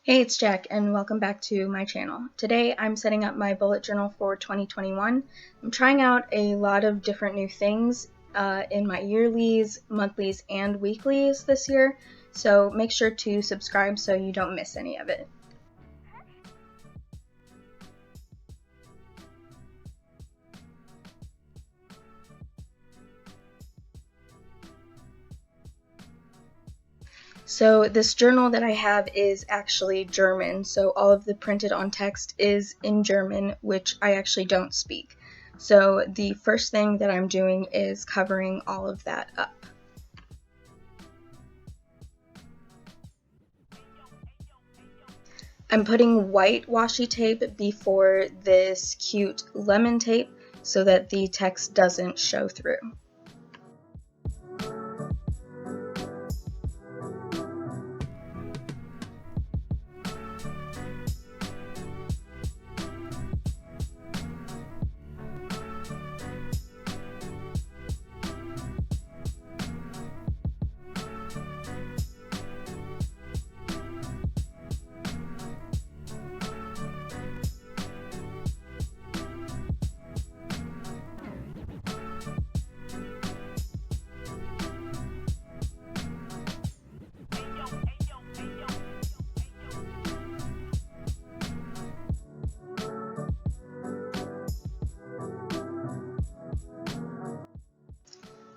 Hey, it's Jack, and welcome back to my channel. Today I'm setting up my bullet journal for 2021. I'm trying out a lot of different new things in my yearlies, monthlies, and weeklies this year, so make sure to subscribe so you don't miss any of it. So this journal that I have is actually German, so all of the printed on text is in German, which I actually don't speak. So the first thing that I'm doing is covering all of that up. I'm putting white washi tape before this cute lemon tape so that the text doesn't show through.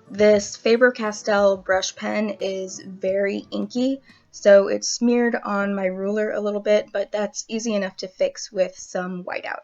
This Faber-Castell brush pen is very inky, so it's smeared on my ruler a little bit, but that's easy enough to fix with some whiteout.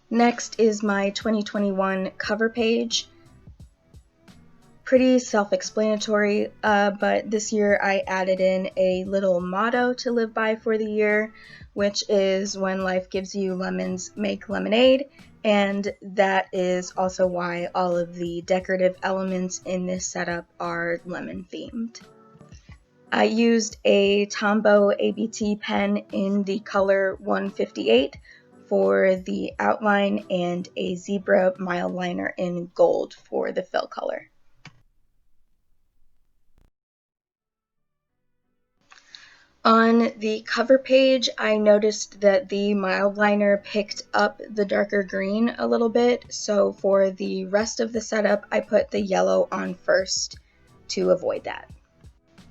Next is my 2021 cover page. Pretty self-explanatory, but this year I added in a little motto to live by for the year, which is when life gives you lemons, make lemonade, and that is also why all of the decorative elements in this setup are lemon themed. I used a Tombow ABT pen in the color 158 for the outline and a zebra Mildliner in gold for the fill color. On the cover page, I noticed that the Mildliner picked up the darker green a little bit, so for the rest of the setup, I put the yellow on first to avoid that.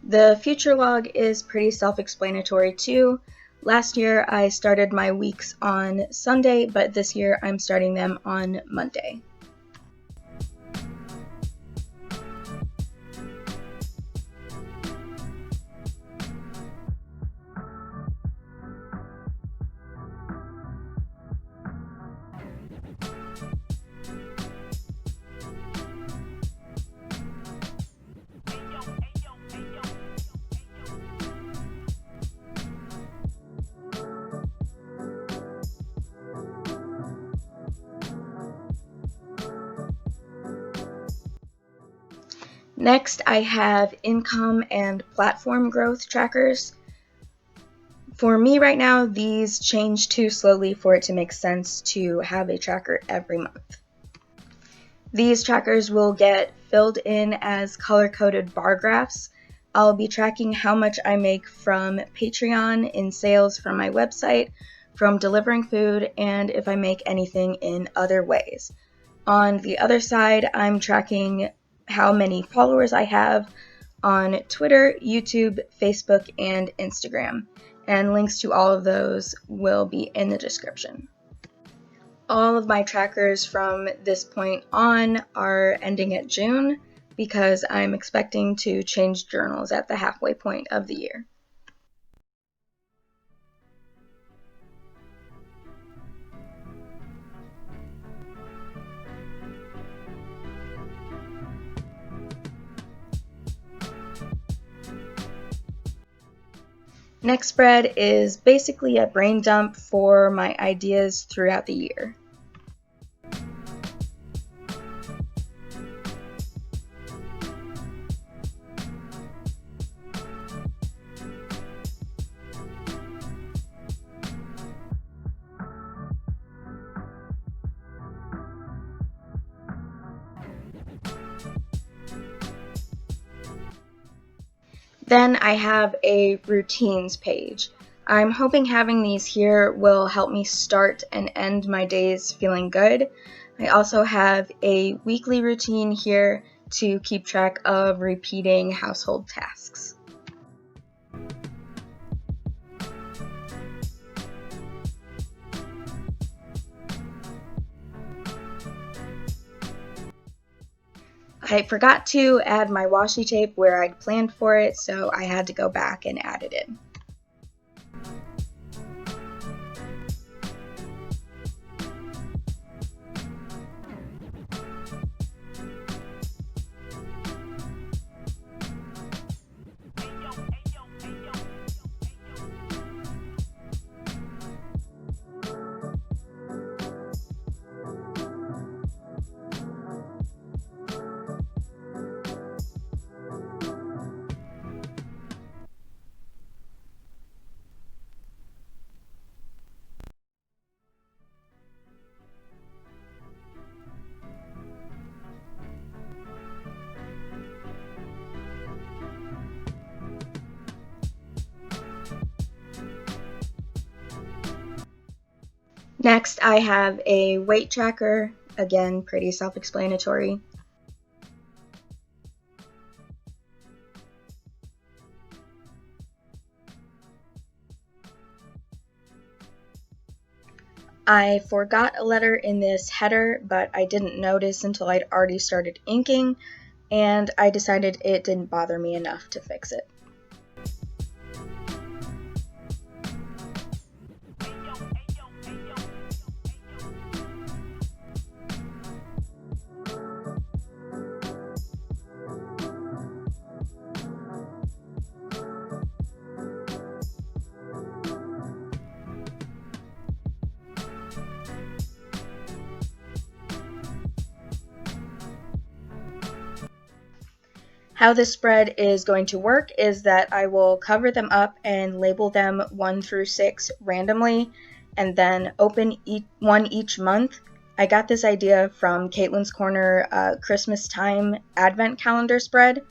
The future log is pretty self-explanatory too. Last year I started my weeks on Sunday, but this year I'm starting them on Monday. Next, I have income and platform growth trackers. For me right now, these change too slowly for it to make sense to have a tracker every month. These trackers will get filled in as color-coded bar graphs. I'll be tracking how much I make from Patreon in sales from my website, from delivering food and if I make anything in other ways. On the other side, I'm tracking how many followers I have on Twitter, YouTube, Facebook, and Instagram, and links to all of those will be in the description. All of my trackers from this point on are ending at June because I'm expecting to change journals at the halfway point of the year. Next spread is basically a brain dump for my ideas throughout the year. Then I have a routines page. I'm hoping having these here will help me start and end my days feeling good. I also have a weekly routine here to keep track of repeating household tasks. I forgot to add my washi tape where I'd planned for it, so I had to go back and add it in. Next, I have a weight tracker, again, pretty self-explanatory. I forgot a letter in this header, but I didn't notice until I'd already started inking, and I decided it didn't bother me enough to fix it. How this spread is going to work is that I will cover them up and label them 1 through 6 randomly, and then open one each month. I got this idea from Caitlin's Corner Christmas time advent calendar spread.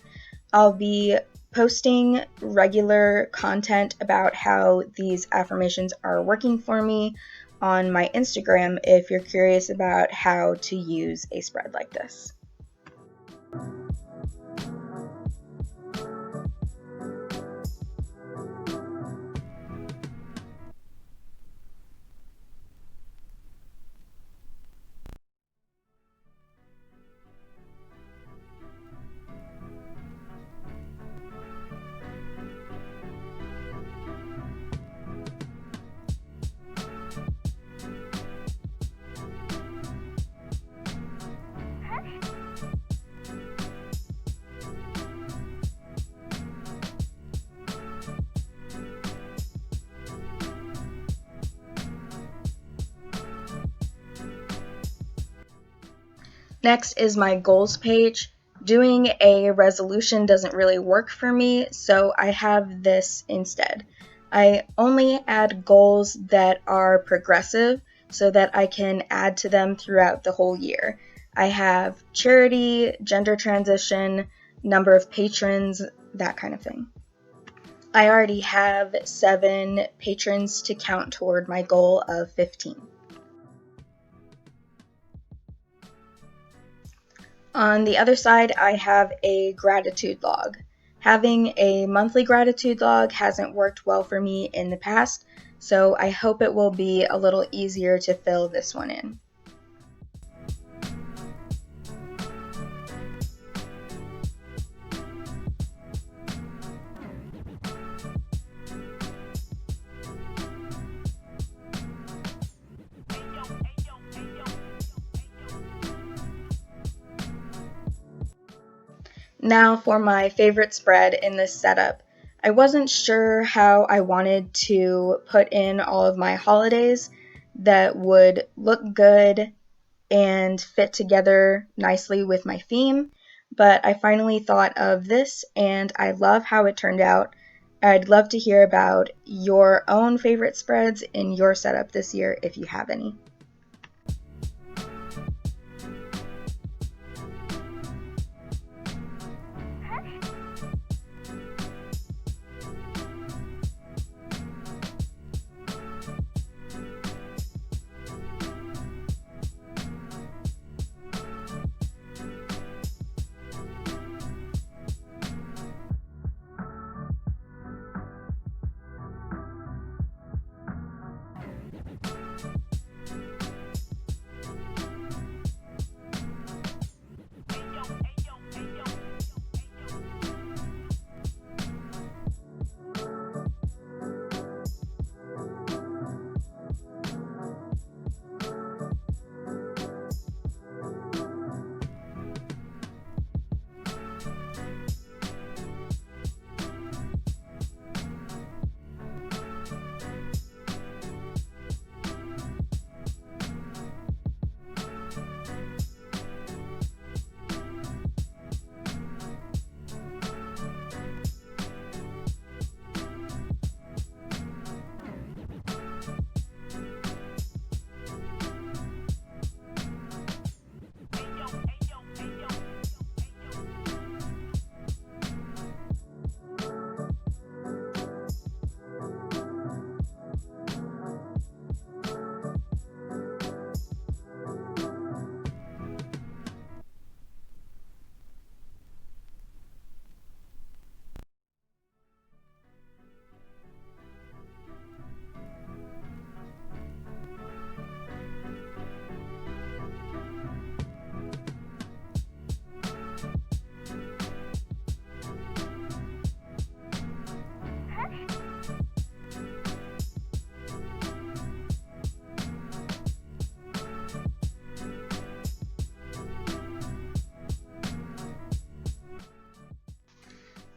I'll be posting regular content about how these affirmations are working for me on my Instagram if you're curious about how to use a spread like this. Next is my goals page. Doing a resolution doesn't really work for me, so I have this instead. I only add goals that are progressive so that I can add to them throughout the whole year. I have charity, gender transition, number of patrons, that kind of thing. I already have 7 patrons to count toward my goal of 15. On the other side, I have a gratitude log. Having a monthly gratitude log hasn't worked well for me in the past, so I hope it will be a little easier to fill this one in. Now for my favorite spread in this setup. I wasn't sure how I wanted to put in all of my holidays that would look good and fit together nicely with my theme, but I finally thought of this and I love how it turned out. I'd love to hear about your own favorite spreads in your setup this year if you have any.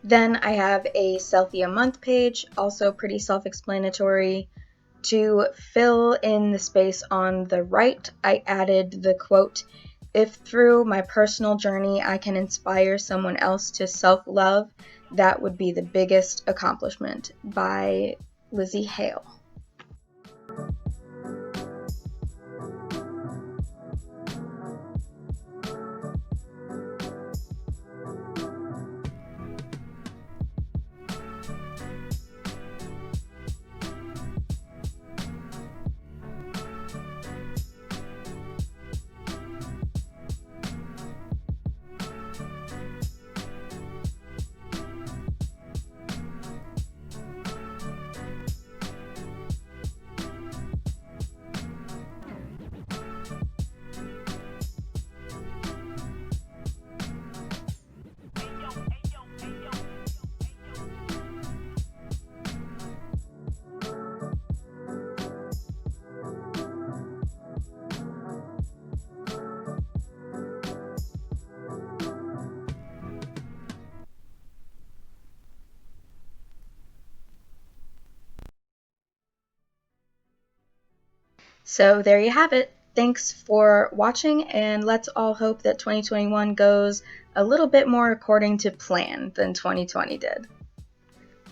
Then I have a selfie a month page, also pretty self-explanatory. To fill in the space on the right, I added the quote, "If through my personal journey I can inspire someone else to self-love, that would be the biggest accomplishment," by Lizzie Hale. So there you have it. Thanks for watching, and let's all hope that 2021 goes a little bit more according to plan than 2020 did.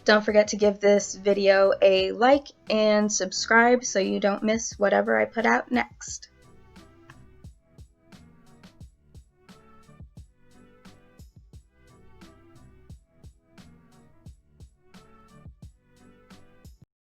Don't forget to give this video a like and subscribe so you don't miss whatever I put out next.